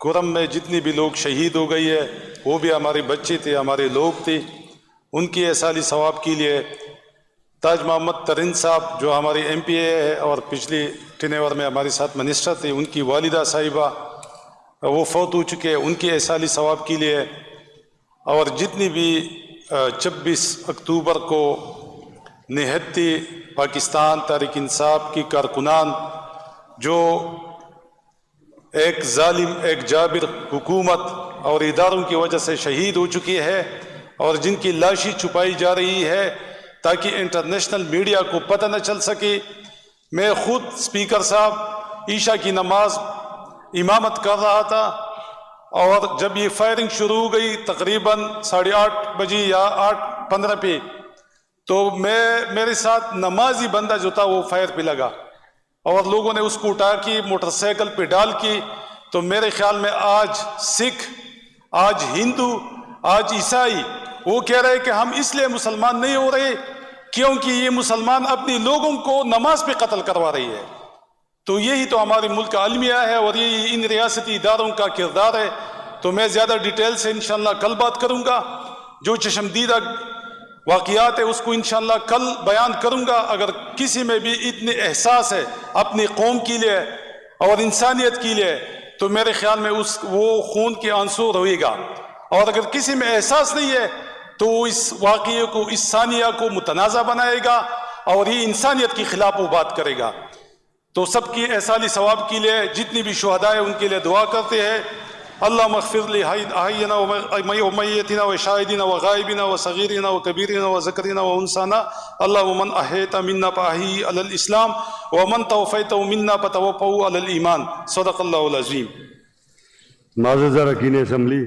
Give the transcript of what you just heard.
کرم میں جتنی بھی لوگ شہید ہو گئی ہے وہ بھی ہمارے بچے تھے، ہمارے لوگ تھے. ان کی احسالی ثواب کے لیے تاج محمد ترین صاحب جو ہماری ایم پی اے ہے اور پچھلی ٹینیور میں ہمارے ساتھ منسٹر تھے، ان کی والدہ صاحبہ وہ فوت ہو چکے، ان کی احسالی ثواب کے لیے، اور جتنی بھی 26 اکتوبر کو نہتی پاکستان تحریک انصاف کی کارکنان جو ایک ظالم ایک جابر حکومت اور اداروں کی وجہ سے شہید ہو چکی ہے اور جن کی لاشیں چھپائی جا رہی ہے تاکہ انٹرنیشنل میڈیا کو پتہ نہ چل سکے. میں خود اسپیکر صاحب عشاء کی نماز امامت کر رہا تھا اور جب یہ فائرنگ شروع ہو گئی تقریباً 8:30 بجے یا 8:15 پہ، تو میرے ساتھ نمازی بندہ جو تھا وہ فائر پہ لگا اور لوگوں نے اس کو اٹھا کے موٹر سائیکل پہ ڈال کی. تو میرے خیال میں آج سکھ، آج ہندو، آج عیسائی وہ کہہ رہے کہ ہم اس لیے مسلمان نہیں ہو رہے کیونکہ یہ مسلمان اپنی لوگوں کو نماز پہ قتل کروا رہی ہے. تو یہی تو ہمارے ملک کا المیہ ہے اور یہی ان ریاستی اداروں کا کردار ہے. تو میں زیادہ ڈیٹیل سے انشاءاللہ کل بات کروں گا، جو چشمدیدہ واقعات ہے اس کو انشاءاللہ کل بیان کروں گا. اگر کسی میں بھی اتنے احساس ہے اپنی قوم کے لیے اور انسانیت کے لیے تو میرے خیال میں وہ خون کے آنسو روئے گا، اور اگر کسی میں احساس نہیں ہے تو وہ اس واقعے کو، اس ثانیہ کو متنازع بنائے گا اور یہ انسانیت کے خلاف وہ بات کرے گا. تو سب کی احسالی ثواب کے لیے جتنی بھی شہداء ہیں ان کے لیے دعا کرتے ہیں. اللہم اغفر لحینا ومیتنا وشاہدنا وغائبنا وصغیرنا وکبیرنا وذکرنا وانثانا، اللہم من احییت منا فاحیہ علی الاسلام ومن توفیت منا فتوفہ علی الایمان. صدق اللہ العظیم. معزز اراکین اسمبلی،